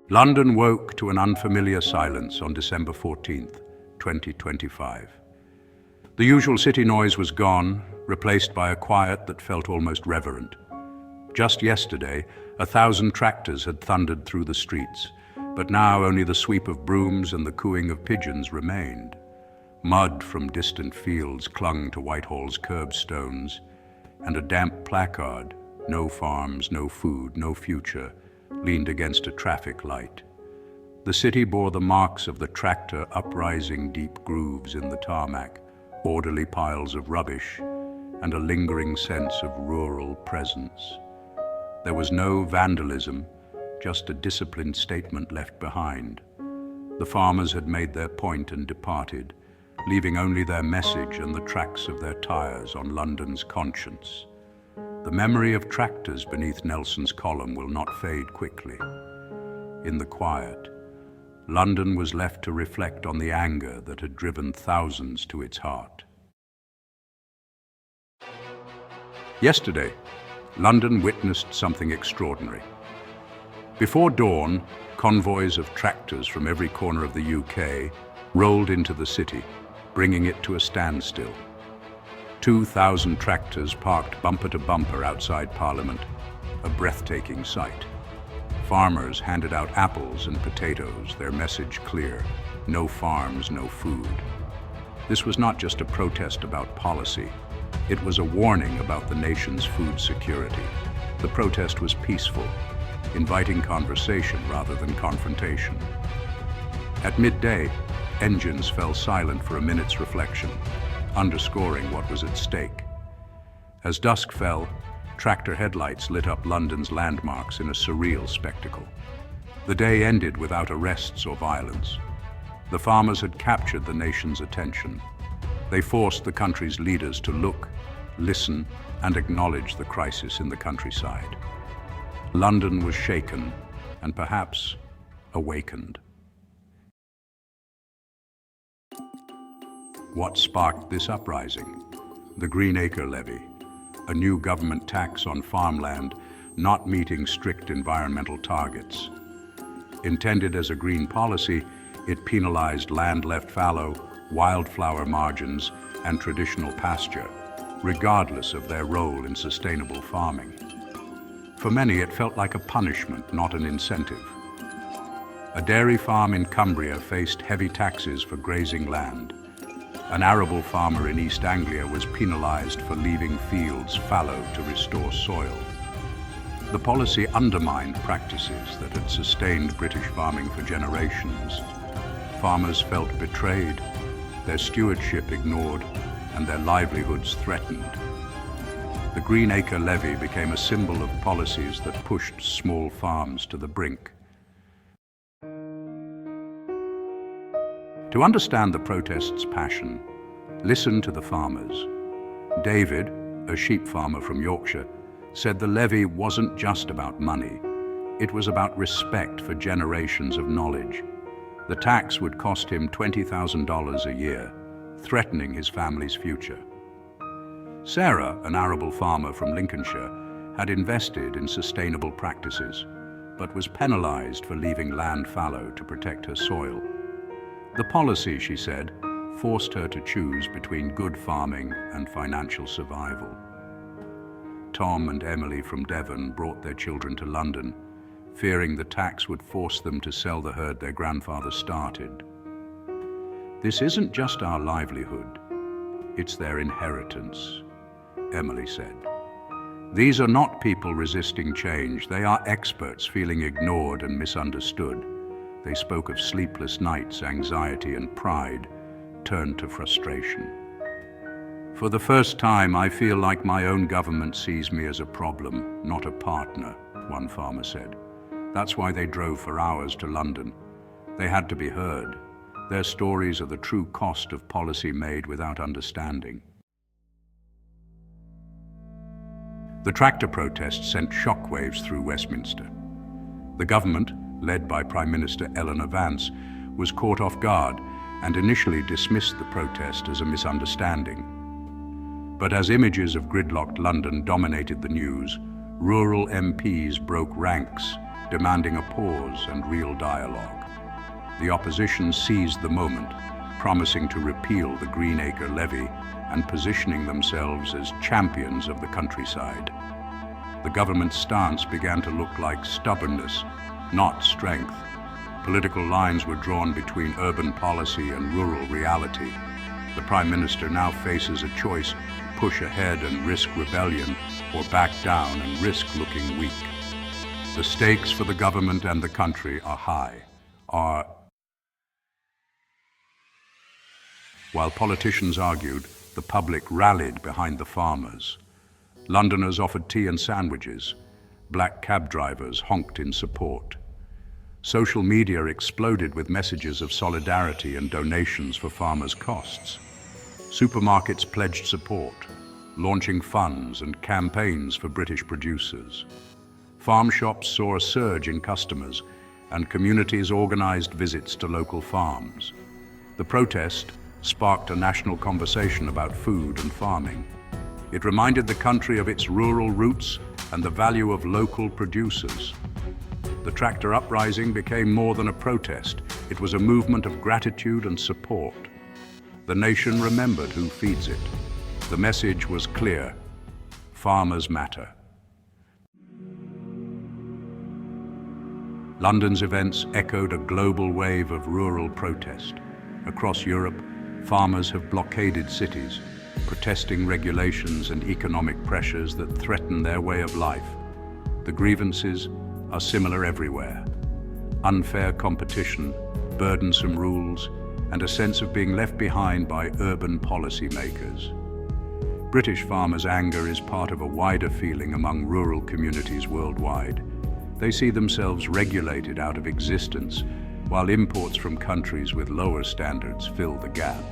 London woke to an unfamiliar silence on December 14th, 2025. The usual city noise was gone, replaced by a quiet that felt almost reverent. Just yesterday, 1,000 tractors had thundered through the streets, but now only the sweep of brooms and the cooing of pigeons remained. Mud from distant fields clung to Whitehall's curbstones, and a damp placard, "No farms, no food, no future," leaned against a traffic light. The city bore the marks of the tractor uprising deep grooves in the tarmac, orderly piles of rubbish, and a lingering sense of rural presence. There was no vandalism, just a disciplined statement left behind. The farmers had made their point and departed, leaving only their message and the tracks of their tires on London's conscience. The memory of tractors beneath Nelson's column will not fade quickly. In the quiet, London was left to reflect on the anger that had driven thousands to its heart. Yesterday, London witnessed something extraordinary. Before dawn, convoys of tractors from every corner of the UK rolled into the city, bringing it to a standstill. 2,000 tractors parked bumper to bumper outside Parliament, a breathtaking sight. Farmers handed out apples and potatoes, their message clear: no farms, no food. This was not just a protest about policy, it was a warning about the nation's food security. The protest was peaceful, inviting conversation rather than confrontation. At midday, engines fell silent for a minute's reflection, underscoring what was at stake. As dusk fell, tractor headlights lit up London's landmarks in a surreal spectacle. The day ended without arrests or violence. The farmers had captured the nation's attention. They forced the country's leaders to look, listen, and acknowledge the crisis in the countryside. London was shaken and perhaps awakened. What sparked this uprising? The Greenacre Levy, a new government tax on farmland not meeting strict environmental targets. Intended as a green policy, it penalized land left fallow, wildflower margins, and traditional pasture, regardless of their role in sustainable farming. For many, it felt like a punishment, not an incentive. A dairy farm in Cumbria faced heavy taxes for grazing land. An arable farmer in East Anglia was penalized for leaving fields fallow to restore soil. The policy undermined practices that had sustained British farming for generations. Farmers felt betrayed, their stewardship ignored, and their livelihoods threatened. The Greenacre Levy became a symbol of policies that pushed small farms to the brink. To understand the protest's passion, listen to the farmers. David, a sheep farmer from Yorkshire, said the levy wasn't just about money. It was about respect for generations of knowledge. The tax would cost him $20,000 a year, threatening his family's future. Sarah, an arable farmer from Lincolnshire, had invested in sustainable practices, but was penalized for leaving land fallow to protect her soil. The policy, she said, forced her to choose between good farming and financial survival. Tom and Emily from Devon brought their children to London, fearing the tax would force them to sell the herd their grandfather started. "This isn't just our livelihood, it's their inheritance," Emily said. "These are not people resisting change, they are experts feeling ignored and misunderstood." They spoke of sleepless nights, anxiety, and pride turned to frustration. "For the first time, I feel like my own government sees me as a problem, not a partner," one farmer said. That's why they drove for hours to London. They had to be heard. Their stories are the true cost of policy made without understanding. The tractor protest sent shockwaves through Westminster. The government, led by Prime Minister Eleanor Vance, was caught off guard and initially dismissed the protest as a misunderstanding. But as images of gridlocked London dominated the news, rural MPs broke ranks demanding a pause and real dialogue. The opposition seized the moment, promising to repeal the Greenacre levy and positioning themselves as champions of the countryside. The government's stance began to look like stubbornness, not strength. Political lines were drawn between urban policy and rural reality. The Prime Minister now faces a choice: push ahead and risk rebellion, or back down and risk looking weak. The stakes for the government and the country are high. While politicians argued, the public rallied behind the farmers. Londoners offered tea and sandwiches. Black cab drivers honked in support. Social media exploded with messages of solidarity and donations for farmers' costs. Supermarkets pledged support, launching funds and campaigns for British producers. Farm shops saw a surge in customers, and communities organized visits to local farms. The protest sparked a national conversation about food and farming. It reminded the country of its rural roots and the value of local producers. The tractor uprising became more than a protest. It was a movement of gratitude and support. The nation remembered who feeds it. The message was clear: farmers matter. London's events echoed a global wave of rural protest. Across Europe, farmers have blockaded cities, protesting regulations and economic pressures that threaten their way of life. The grievances are similar everywhere: unfair competition, burdensome rules, and a sense of being left behind by urban policymakers. British farmers' anger is part of a wider feeling among rural communities worldwide. They see themselves regulated out of existence, while imports from countries with lower standards fill the gap.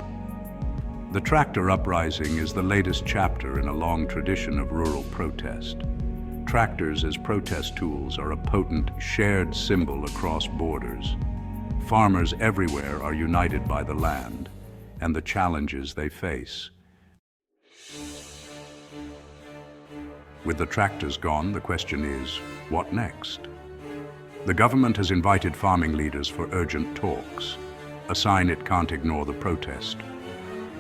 The tractor uprising is the latest chapter in a long tradition of rural protest. Tractors as protest tools are a potent, shared symbol across borders. Farmers everywhere are united by the land and the challenges they face. With the tractors gone, the question is, what next? The government has invited farming leaders for urgent talks, a sign it can't ignore the protest.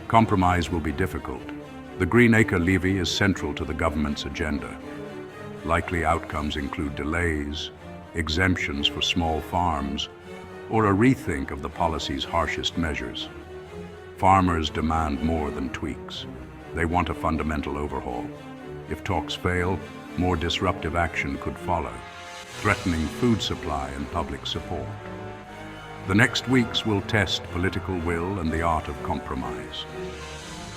Compromise will be difficult. The Greenacre levy is central to the government's agenda. Likely outcomes include delays, exemptions for small farms, or a rethink of the policy's harshest measures. Farmers demand more than tweaks. They want a fundamental overhaul. If talks fail, more disruptive action could follow, threatening food supply and public support. The next weeks will test political will and the art of compromise.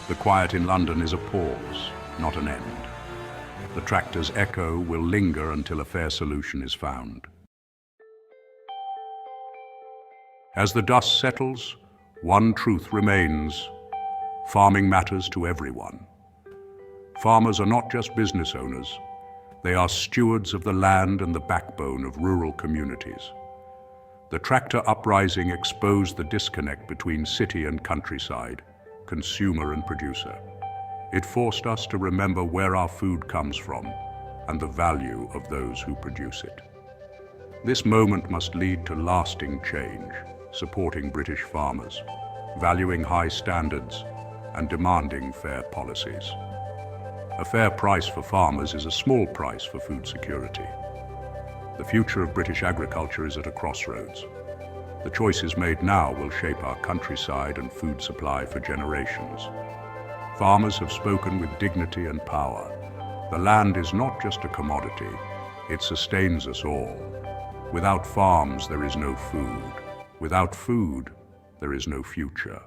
The quiet in London is a pause, not an end. The tractor's echo will linger until a fair solution is found. As the dust settles, one truth remains: farming matters to everyone. Farmers are not just business owners. They are stewards of the land and the backbone of rural communities. The tractor uprising exposed the disconnect between city and countryside, consumer and producer. It forced us to remember where our food comes from and the value of those who produce it. This moment must lead to lasting change, supporting British farmers, valuing high standards, and demanding fair policies. A fair price for farmers is a small price for food security. The future of British agriculture is at a crossroads. The choices made now will shape our countryside and food supply for generations. Farmers have spoken with dignity and power. The land is not just a commodity, it sustains us all. Without farms, there is no food. Without food, there is no future.